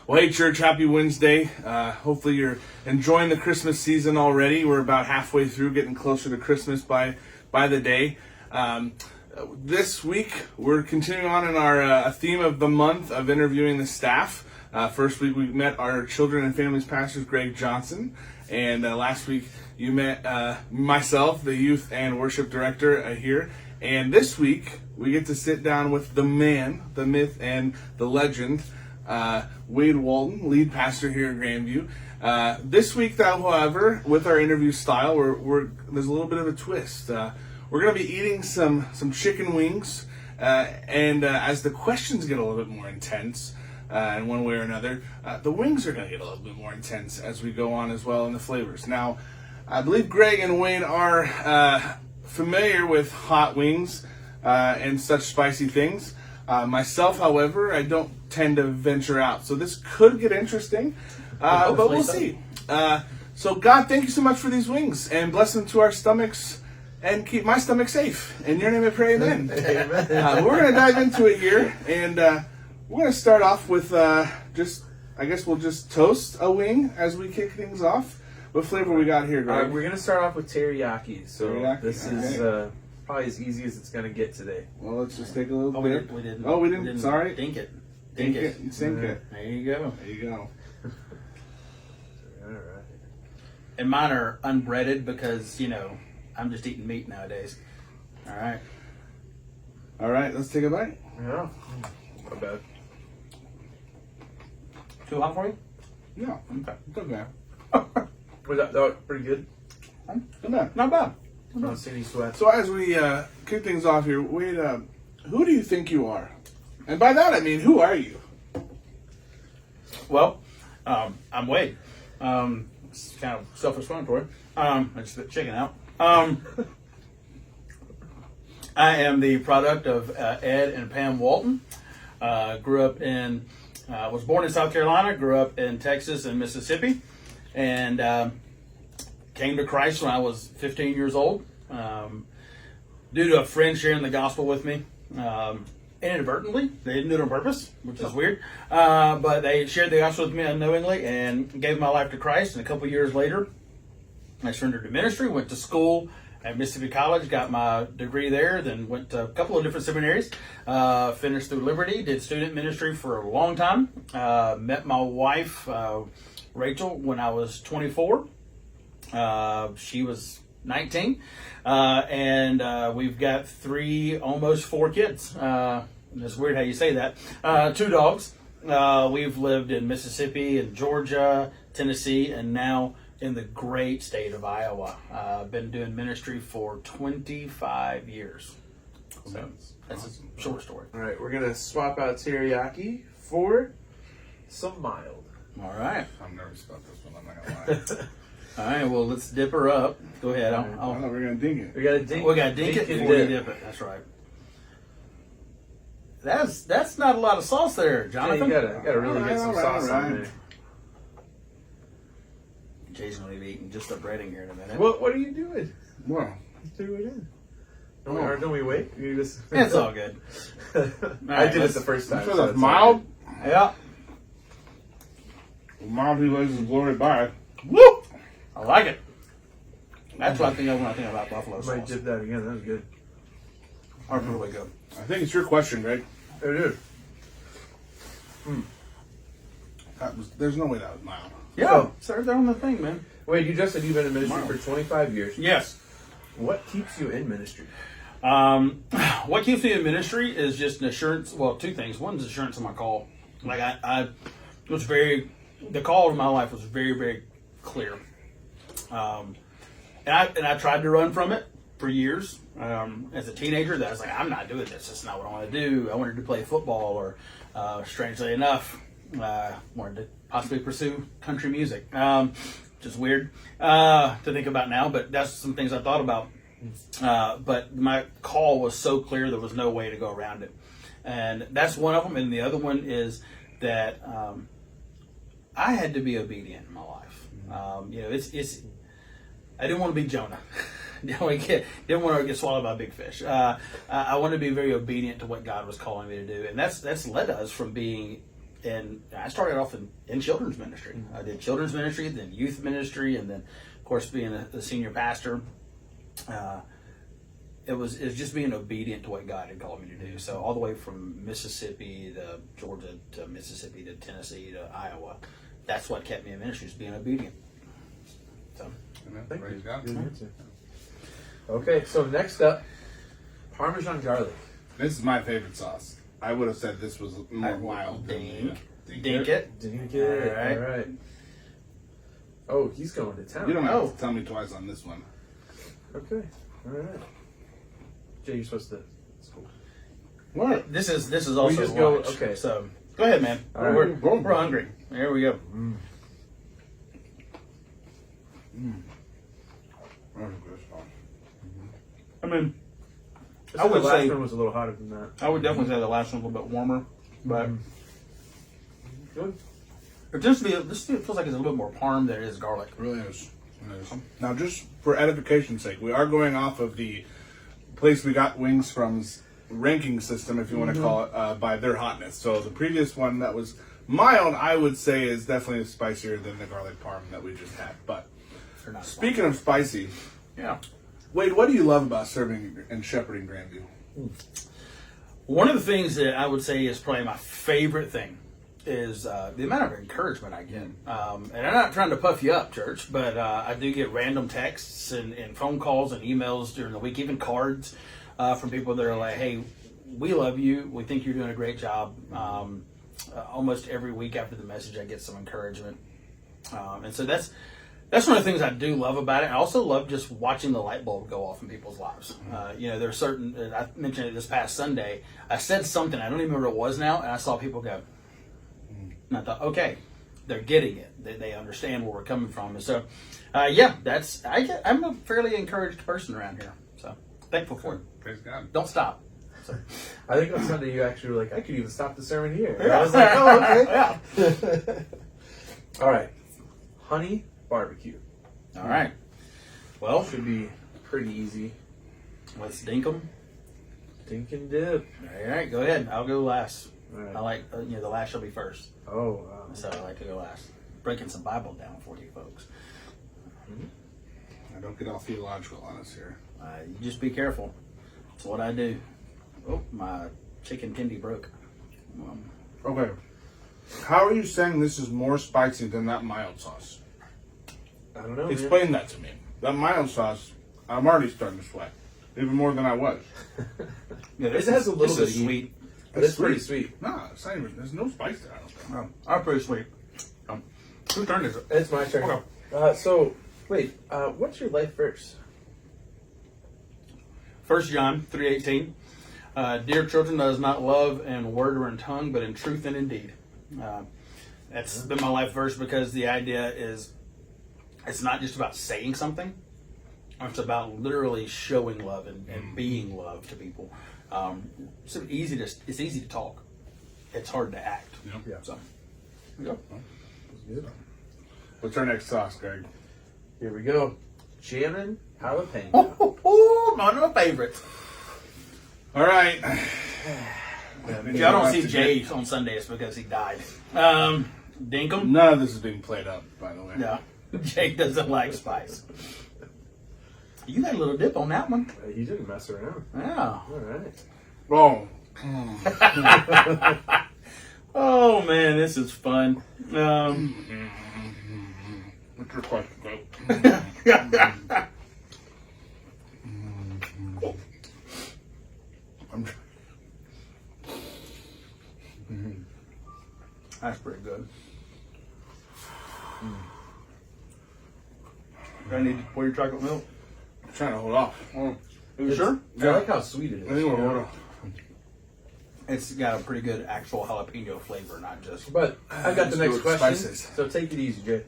Well, hey, church, happy Wednesday. Hopefully you're enjoying the Christmas season already. We're about halfway through, getting closer to Christmas by the day. This week, we're continuing on in our theme of the month of interviewing the staff. First week, we met our children and families pastors, Greg Johnson. And last week, you met myself, the youth and worship director here. And this week, we get to sit down with the man, the myth, and the legend, Wade Walton, lead pastor here at Grandview. This week, though, however, with our interview style, there's a little bit of a twist. We're going to be eating some chicken wings, and as the questions get a little bit more intense, in one way or another, the wings are going to get a little bit more intense as we go on as well in the flavors. Now, I believe Greg and Wayne are familiar with hot wings and such spicy things. Myself, however, I don't tend to venture out, so this could get interesting, but we'll see. So God, thank you so much for these wings, and bless them to our stomachs, and keep my stomach safe. In your name I pray, amen. Amen. We're going to dive into it here, and we're going to start off with I guess we'll just toast a wing as we kick things off. What flavor we got here, Greg? We're going to start off with teriyaki. So teriyaki? This is probably as easy as it's going to get today. Well, let's just take a little bit. We didn't. Oh, we didn't. Sorry. Dink it. Dink it. Sink it. There you go. There you go. All right. And mine are unbreaded because, I'm just eating meat nowadays. All right. All right, let's take a bite. Yeah. Not bad. Too hot for you? No, it's okay. Was that pretty good? Not bad. Not bad. I don't see any sweat. So as we kick things off here, Wade, who do you think you are? And by that I mean, who are you? Well, I'm Wade. It's kind of self-explanatory. I just spit chicken out. I am the product of Ed and Pam Walton. Was born in South Carolina, grew up in Texas and Mississippi, and came to Christ when I was 15 years old. Due to a friend sharing the gospel with me, inadvertently. They didn't do it on purpose, which is weird. But they shared the gospel with me unknowingly and gave my life to Christ. And a couple years later, I surrendered to ministry, went to school at Mississippi College, got my degree there, then went to a couple of different seminaries, finished through Liberty, did student ministry for a long time, met my wife, Rachel, when I was 24. She was 19, and we've got almost four kids. It's weird how you say that. 2 dogs. We've lived in Mississippi and Georgia, Tennessee, and now in the great state of Iowa. I've been doing ministry for 25 years. So that's a short story. All right, we're going to swap out teriyaki for some mild. All right. I'm nervous about this one, I'm not going to lie. All right, well, let's dip her up. Go ahead. I know we're going to ding it. We got to dink. We got to dink it and before we dip. dip it. That's right. That's not a lot of sauce there, Yeah, Jonathan. you gotta really get some All right, sauce all right. on there. Jason's going to be eating just the breading here in a minute. What are you doing? Well, Threw it in. Don't we wait? You just... It's all good. I did it the first time. you feel so that's it's mild? Yeah. Mild he lays his glory by. Woo! I like it. That's what I think of when I think about buffalo all right. Might sauce. dip that again. That was good. Are really good. I think it's your question, Greg. It is. There's no way that was mild. Yeah, serve that on the thing, man. Wait, you just said you've been in ministry Mild. for 25 years. Yes. What keeps you in ministry? What keeps me in ministry is just an assurance. Well, 2 things. One is assurance of my call. Like I was the call of my life was very, very clear. And I tried to run from it for years. As a teenager, that I was like, I'm not doing this. That's not what I want to do. I wanted to play football, or strangely enough, wanted to possibly pursue country music. Which is weird to think about now, but that's some things I thought about. But my call was so clear, there was no way to go around it. And that's one of them. And the other one is that I had to be obedient in my life. I didn't want to be Jonah. Didn't want to get swallowed by a big fish. I wanted to be very obedient to what God was calling me to do, and that's led us from being and I started off in children's ministry. I did children's ministry, then youth ministry, and then, of course, being a senior pastor. It was just being obedient to what God had called me to do. So all the way from Mississippi to Georgia to Mississippi to Tennessee to Iowa, that's what kept me in ministry, is being obedient. So Thank Praise you. God. Good answer. Okay, so next up, Parmesan garlic. This is my favorite sauce. I would have said this was more wild. Dink it. Didn't get it. All right. All right. Oh, he's going to town. You don't have Oh. to tell me twice on this one. Okay. All right. Jay, you're supposed to. It's cool. What? This is also just go- lunch. okay. So go ahead, man. All right. We're hungry. There we go. I mean, I would would the last say- one was a little hotter than that. I would definitely say the last one's a little bit warmer, but Good. this feels like it's a little bit more parm than it is garlic. It really is. It is. Now, just for edification's sake, we are going off of the place we got wings from's ranking system, if you want to call it, by their hotness. So the previous one that was mild, I would say, is definitely spicier than the garlic parm that we just had. But They're not speaking of spicy, yeah. Wade, what do you love about serving and shepherding Grandview? One of the things that I would say is probably my favorite thing is the amount of encouragement I get. And I'm not trying to puff you up, church, but I do get random texts and phone calls and emails during the week, even cards from people that are like, hey, we love you. We think you're doing a great job. Almost every week after the message, I get some encouragement. And so that's one of the things I do love about it. I also love just watching the light bulb go off in people's lives. There's certain, I mentioned it this past Sunday, I said something, I don't even remember what it was now, and I saw people go, and I thought, okay, they're getting it. They understand where we're coming from. And so, I'm a fairly encouraged person around here. So, thankful for it. Praise God. Don't stop. So, I think on Sunday you actually were like, I could even stop the sermon here. And Yeah. I was like, oh, okay. yeah. All right. Honey barbecue. All right. Well, Should be pretty easy. let's dink them. Dink and dip. All right, go ahead. I'll go last. All right. I like, the last shall be first. Oh, wow. So I like to go last. Breaking some Bible down for you folks. I don't get all theological on us here. You just be careful. That's what I do. Oh, my chicken tendy broke. Okay. How are you saying this is more spicy than that mild sauce? I don't know. man. Explain that to me. That mild sauce, I'm already starting to sweat. Even more than I was. Yeah, This has a little this bit is of heat. sweet. But it's pretty sweet. No, it's not even, there's no spice there, I don't think. Oh, I'm pretty sweet. Whose turn is it? It's my turn. Okay. So, wait, what's your life verse? 1 John 3:18. Dear children, does not love in word or in tongue, but in truth and in deed. That's been my life verse because the idea is it's not just about saying something. It's about literally showing love and being love to people. It's easy to talk. It's hard to act. Yeah. So, here we go. Good. What's our next sauce, Greg? Here we go. Jammin' jalapeno. One of my favorites. All right. If y'all don't see Jay on Sundays because he died. Dinkum? None of this is being played up, by the way. No. Jake doesn't like spice. You got a little dip on that one. He didn't mess around. Yeah. All right. Oh. Oh man, this is fun. What's your question, Greg? That's pretty good. I need to pour your chocolate milk. I'm trying to hold off. Are you sure? I like how sweet it is. I think we're hold off. It's got a pretty good actual jalapeno flavor, not just. But I've got the Let's next go with question. spices. So take it easy, Jay.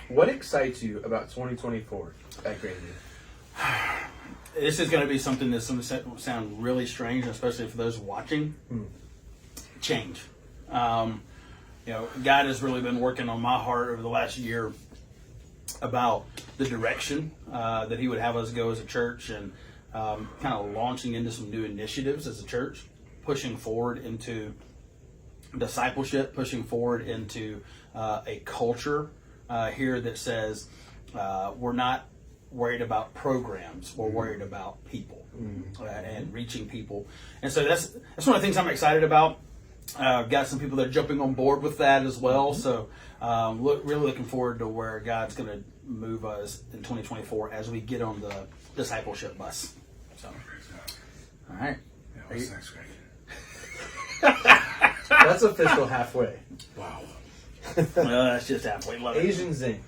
What excites you about 2024 at Grandview? This is going to be something that's going to sound really strange, especially for those watching. Change. God has really been working on my heart over the last year about the direction that He would have us go as a church, and kind of launching into some new initiatives as a church, pushing forward into discipleship, pushing forward into a culture here that says we're not worried about programs, we're worried about people and reaching people. And so that's one of the things I'm excited about. I've got some people that are jumping on board with that as well. So really looking forward to where God's going to move us in 2024 as we get on the discipleship bus. So, all right. Yeah, what's next, Greg? That's official halfway. Wow. Well, that's just halfway. Love it. Asian zing.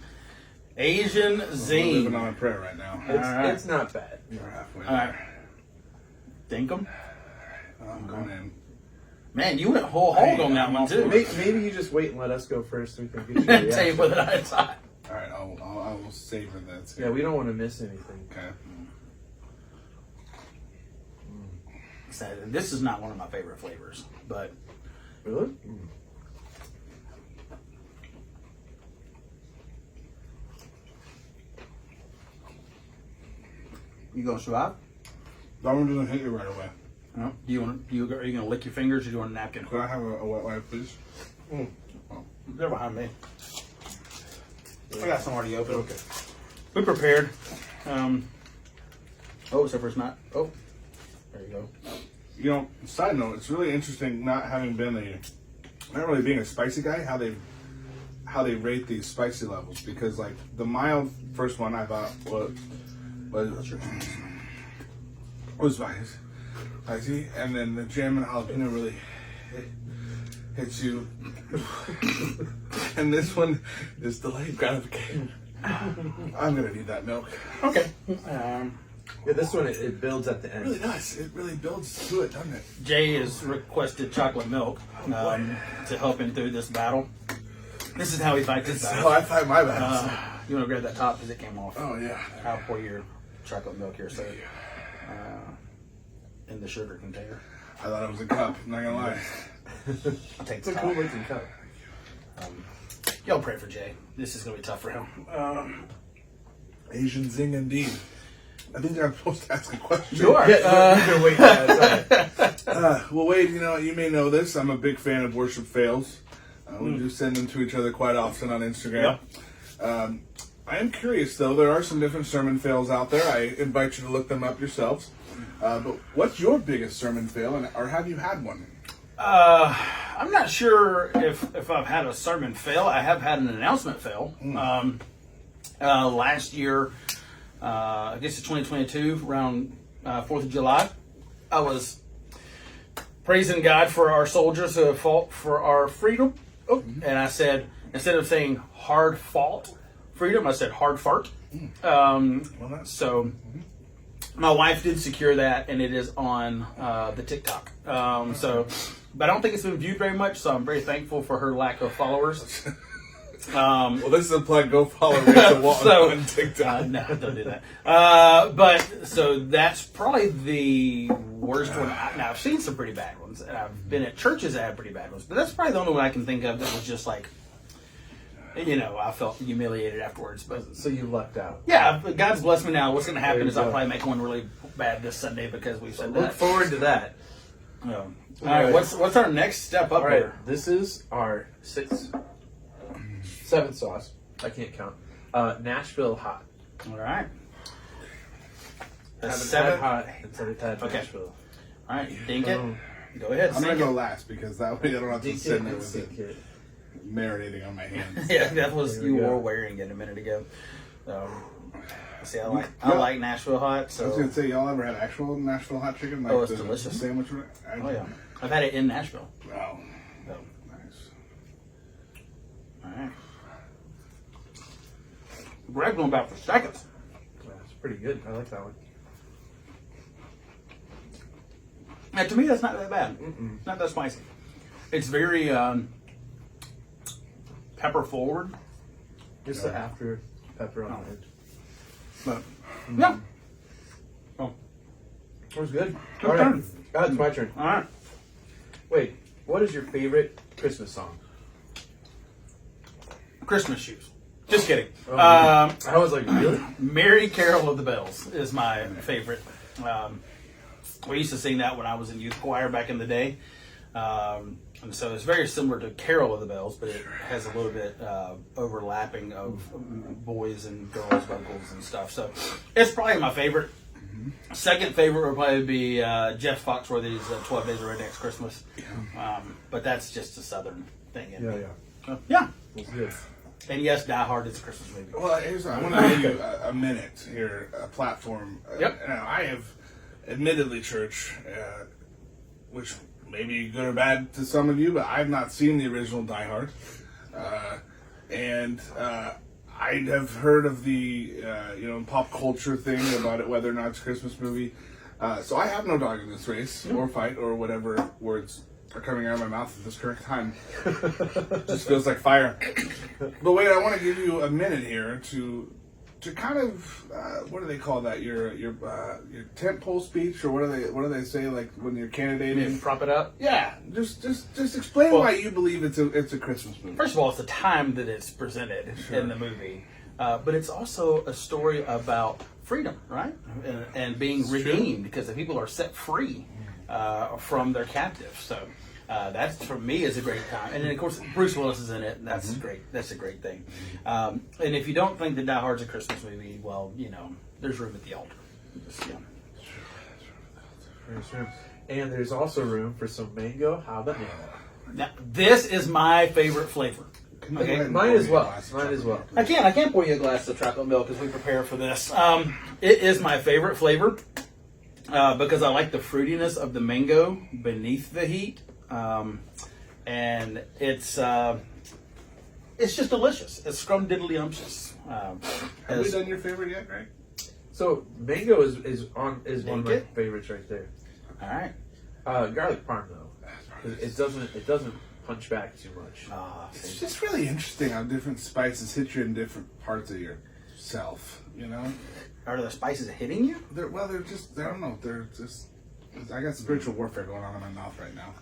Asian We're living zine. on a prayer right now. It's not bad. We're halfway All right. there. Dinkum. I'm going in. Man, you went whole hog on that one too. Maybe you just wait and let us go first. We can get you Tell you whether it's hot. All right, I will savor that. Yeah, we don't want to miss anything. Okay. So, this is not one of my favorite flavors, but Really? you gonna survive? That one doesn't hit you right away. No. Are you gonna lick your fingers or do you want a napkin? Could I have a wet wipe, please? They're behind me. I got some already open. Okay. We prepared. Except it's not. Oh, there you go. You know, side note, it's really interesting not really being a spicy guy, how they rate these spicy levels, because like the mild first one I thought was spicy, and then the jam and jalapeno really hits you, and this one is delayed gratification. I'm gonna need that milk. Okay. Yeah, this one it builds at the It really end. does. It really builds to it, doesn't it? Jay has requested chocolate milk to help him through this battle. This is how he fights his So battle. I fight my battles. You want to grab that top because it came off. Oh yeah. I'll pour your chocolate milk here, so in the sugar container. I thought it was a cup. I'm not gonna lie. I'll take It's the a top. cool looking cup. Y'all pray for Jay. This is gonna be tough for him. Asian zing indeed. I think I'm supposed to ask a question. You are. Yeah, you can wait. That's Well, Wade, you may know this. I'm a big fan of worship fails. We do send them to each other quite often on Instagram. I am curious, though. There are some different sermon fails out there. I invite you to look them up yourselves. But what's your biggest sermon fail, or have you had one? I'm not sure if I've had a sermon fail. I have had an announcement fail. Last year, I guess it's 2022, around 4th of July, I was praising God for our soldiers who have fought for our freedom. And I said, instead of saying hard fought freedom, I said hard fart. So my wife did secure that, and it is on the TikTok. But I don't think it's been viewed very much, so I'm very thankful for her lack of followers. Well, this is a plug. Go follow Rachel Walton on TikTok. No, don't do that. But so that's probably the worst one. Now I've seen some pretty bad ones, and I've been at churches that had pretty bad ones. But that's probably the only one I can think of that was just like, I felt humiliated afterwards. But so you lucked out. yeah, but God's blessed me now. What's going to happen There you is I'll go. probably make one really bad this Sunday because we said Look that. forward to that. All right, what's our next step up All right, here? this is our 7th sauce. I can't count. Nashville hot. All right. The Haven't had seventh. hot until we've had Okay. Nashville. All right, dink it. Boom. Go ahead. I'm gonna sink go it. last because that way I don't have to Dink sit it there and with sink it it. marinating on my hands. Yeah, that was There we you go. were wearing it a minute ago. See, I like Nashville hot. I was So gonna say, y'all ever had actual Nashville hot chicken? Like Oh, it's the delicious. sandwich? oh yeah, I've had it in Nashville. Wow. So, Nice. all right. Greg going back for seconds. That's pretty good. I like that one. Now, to me, that's not that bad. Not that spicy. It's very pepper forward. Just the after pepper on the end. But yeah. Oh, That was good. Your All right. turn. It's my turn. all right. Wait, what is your favorite Christmas song? Christmas shoes. Just kidding. Oh, I was like, really? Merry Carol of the Bells is my favorite. We used to sing that when I was in youth choir back in the day. And so it's very similar to Carol of the Bells, but it has a little bit overlapping of boys and girls vocals and stuff. So it's probably my favorite. Second favorite would probably be Jeff Foxworthy's 12 Days of Redneck's Christmas. But that's just a Southern thing. Yeah. It's good. And yes, Die Hard is a Christmas movie. Well, I want to give you a minute here, a platform. Yep. Now, I have, admittedly, church, which may be good or bad to some of you, but I've not seen the original Die Hard. I have heard of the pop culture thing about it, whether or not it's a Christmas movie. So I have no dog in this race, or fight, or whatever words are coming out of my mouth at this correct time. Just feels like fire. But wait, I want to give you a minute here to kind of what do they call that? Your tent pole speech, or what do they say like when you're candidating? Prop it up. Yeah, just explain why you believe it's a Christmas movie. First of all, it's the time that it's presented in the movie, but it's also a story about freedom, right? And being redeemed because the people are set free from their captives. So that's, for me, is a great time. And then, of course, Bruce Willis is in it, and that's great. That's a great thing. And if you don't think that Die Hard's a Christmas movie, well, there's room at the altar. There's room. And there's also room for some mango habanero. Now, this is my favorite flavor. Okay, Mine as well. Mine as well. I can't pour you a glass of chocolate milk as we prepare for this. It is my favorite flavor because I like the fruitiness of the mango beneath the heat, and it's just delicious. It's scrumdiddlyumptious. Have we done your favorite yet, Greg? So mango is one of my Naked? favorites right there. All right. Garlic parm though. It doesn't punch back too much. It's just really interesting how different spices hit you in different parts of yourself. Are the spices hitting you? They're just, I don't know, they're just, I got spiritual warfare going on in my mouth right now.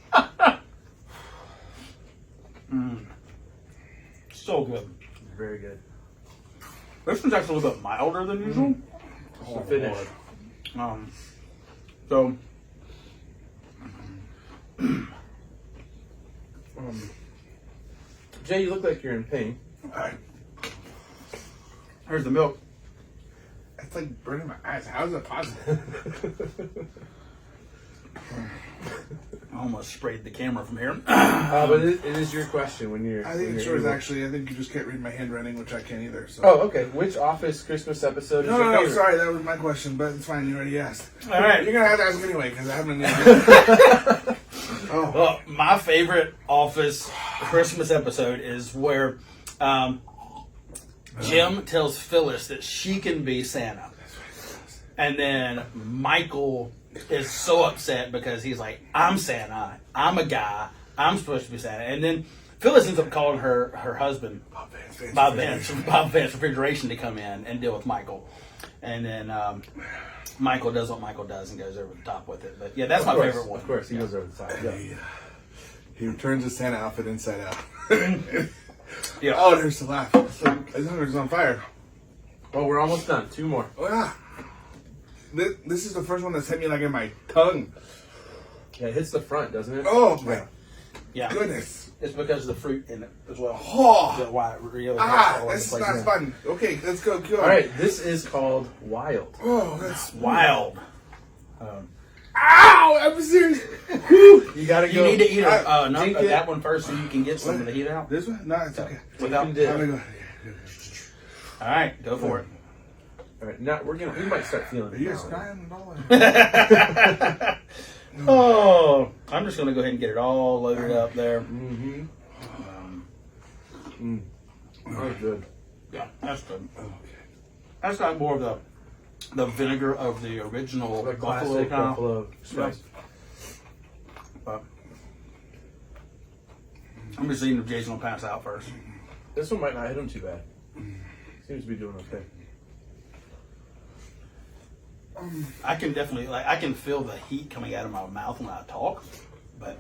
So good. Very good. This one's actually a little bit milder than usual. So finish. So Jay, you look like you're in pain. here's the milk. It's like burning my eyes. How is that possible? I almost sprayed the camera from here. But it is your question when you're. I think it's yours, actually. I think you just can't read my handwriting, which I can't either. So. Oh, okay. Which Office Christmas episode is your No, favorite? sorry, that was my question, but it's fine. You already asked. All right. You're going to have to ask anyway, because I haven't. Well, my favorite Office Christmas episode is where Jim tells Phyllis that she can be Santa. And then Michael is so upset because he's like, I'm Santa. I'm a guy. I'm supposed to be Santa. And then Phyllis ends up calling her husband, Bob Vance Refrigeration, to come in and deal with Michael. And then Michael does what Michael does and goes over the top with it. But yeah, that's my favorite one. Of course, he goes over the top. Yeah. He returns his Santa outfit inside out. Yeah. Oh, there's the laugh. His hunger's on fire. Well, we're almost done. 2 more. Oh, yeah. This is the first one that's hit me like in my tongue. Yeah, it hits the front, doesn't it? Oh, my Yeah. goodness. It's because of the fruit in it as well. Oh. That's why it really hits all over This the is place. not fun. Okay, let's go. Go. All right, this is called Wild. Oh, that's Wild. Ow! I'm serious. You gotta You need to eat drink it. that one first so you can get some of the heat out. This one? No, it's okay. Without, You can I'm do. gonna go. all right, go for it. All right, now we might start feeling Are it you now. guys crying at all? Oh, I'm just gonna go ahead and get it all loaded up there. Mm-hmm. Oh, good. Yeah, that's good. Okay. That's got more of the vinegar of the original The buffalo classic kind of. buffalo spice. But I'm just seeing if Jason will pass out first. This one might not hit him too bad. Seems to be doing okay. I can definitely I can feel the heat coming out of my mouth when I talk, but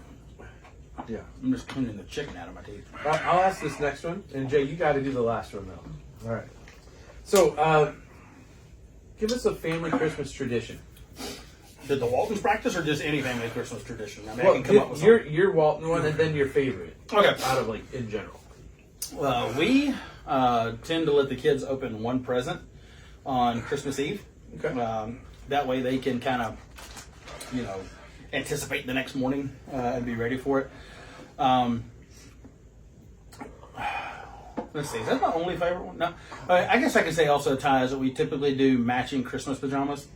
Yeah. I'm just cleaning the chicken out of my teeth. I'll ask this next one, and Jay, you got to do the last one though. All right. So, give us a family Christmas tradition. did the Waltons practice or just any family Christmas tradition? I mean, I can come up with your Walton one, and then your favorite. Okay. Out of like in general. We tend to let the kids open one present on Christmas Eve. Okay. That way they can kind of, anticipate the next morning and be ready for it. Let's see, is that my only favorite one? No. I guess I could say also, Ty, is that we typically do matching Christmas pajamas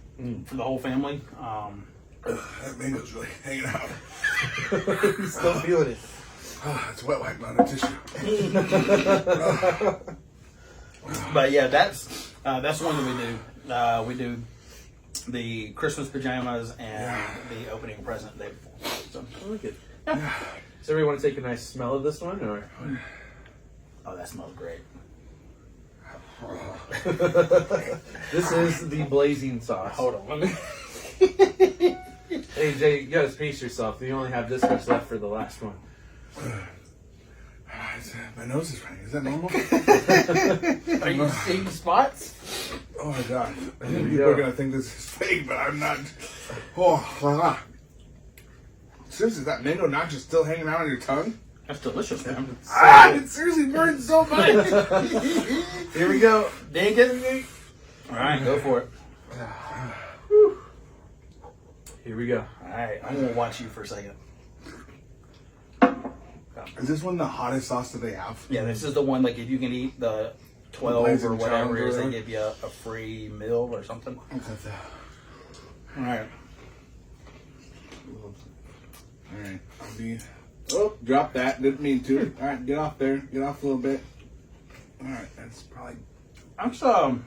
for the whole family. That mango's really hanging out. Still feeling it. It's wet wipe, not a tissue. But yeah, that's one that we do. We do the Christmas pajamas and the opening present day before. So, I like it. Yeah. Does everybody want to take a nice smell of this one, or? oh, that smells great. This is the blazing sauce. Hold on, let me. Hey Jay, you gotta pace yourself. You only have this much left for the last one. My nose is running. Is that normal? Are you seeing spots? Oh my god. I think we people go. are going to think this is fake, but I'm not. Oh, seriously, is that mango not just still hanging out on your tongue? That's delicious, man. It seriously burns so much. Here we go. Dink it. All right, go for it. Here we go. All right, I'm gonna watch you for a second. Is this one the hottest sauce that they have? Yeah, this is the one. Like, if you can eat the 12 Blazing or whatever it is, they Challenger. give you a free meal or something. All right. Alright. Oh, drop that. Didn't mean to. Alright, get off there. Get off a little bit. Alright, that's probably. That's an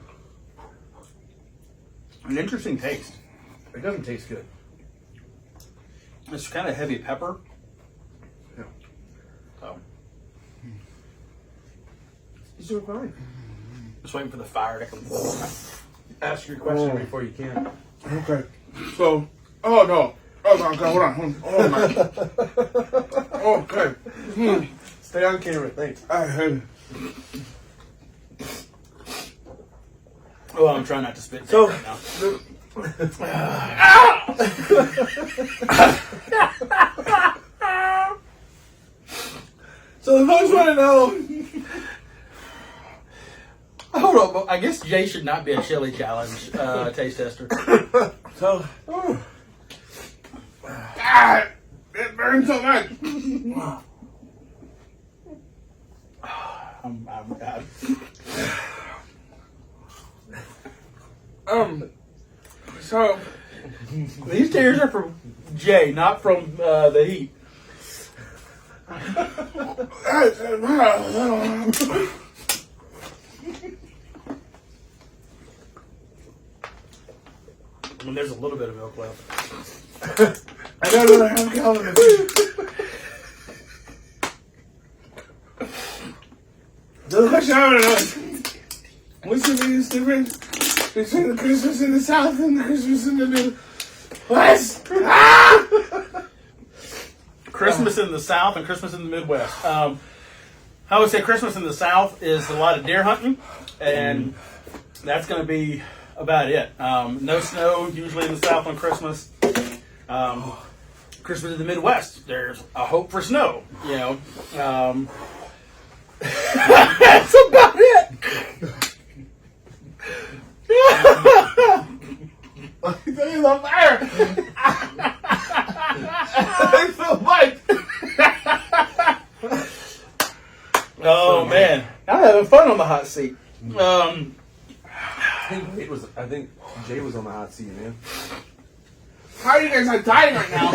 interesting taste. It doesn't taste good. It's kind of heavy pepper. Yeah. So, He's doing fine. just waiting for the fire to come. Ask your question before you can. Okay. So, oh no. Oh my god, hold on. Oh my. Okay. Stay on camera, thanks. I had. Oh, I'm trying not to spit So- right now. So the folks want to know. Hold on, but I guess Jay should not be a chili challenge taste tester. So. It burns so much. I'm So. These tears are from Jay, not from the heat. I mean, there's a little bit of milk left. I don't know what I'm calling it. The question I want to know is, what's the biggest difference between the Christmas in the South and the Christmas in the Midwest? Christmas in the South and Christmas in the Midwest. I would say Christmas in the South is a lot of deer hunting, and that's going to be about it. No snow usually in the South on Christmas. Christmas in the Midwest, there's a hope for snow. You know, that's about it. He's on fire! It's so much! Oh man, I'm having fun on the hot seat. I think Jay was on the hot seat, man. How are you guys not dying right now?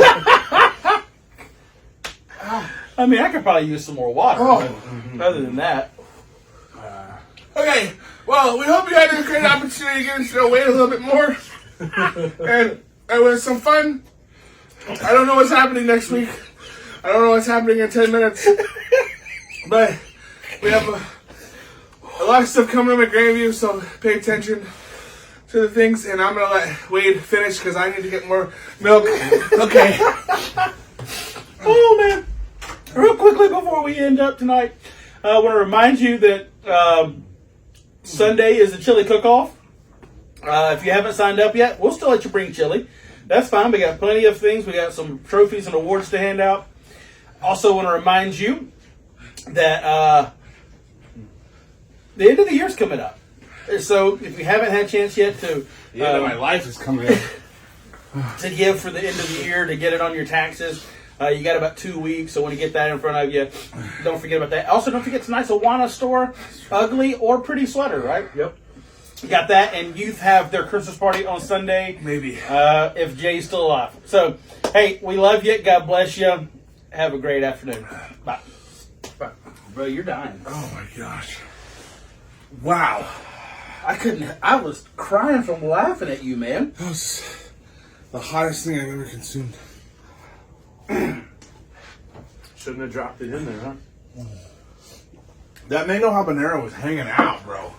I mean, I could probably use some more water. Oh. But other than that, Okay, well, we hope you had a great opportunity to get us to wait a little bit more. And it was some fun. I don't know what's happening next week. I don't know what's happening in 10 minutes. But we have a lot of stuff coming up at Grandview, so pay attention to the things. And I'm going to let Wade finish because I need to get more milk. Okay. oh man! Real quickly before we end up tonight, I want to remind you that Sunday is a chili cook-off. If you haven't signed up yet, we'll still let you bring chili. That's fine. We got plenty of things. We got some trophies and awards to hand out. Also, want to remind you that the end of the year's coming up. So if you haven't had a chance yet to The end of my life is coming up. to give for the end of the year, to get it on your taxes, you got about 2 weeks. So when you get that in front of you, don't forget about that. Also, don't forget tonight's Awana store, ugly or pretty sweater, right? Yep. You got that, and youth have their Christmas party on Sunday. Maybe. If Jay's still alive. So, hey, we love you. God bless you. Have a great afternoon. Bye. Bye. Bro, you're dying. Oh my gosh. Wow. I was crying from laughing at you, man. That was the hottest thing I've ever consumed. Shouldn't have dropped it in there, huh? That mango habanero was hanging out, bro.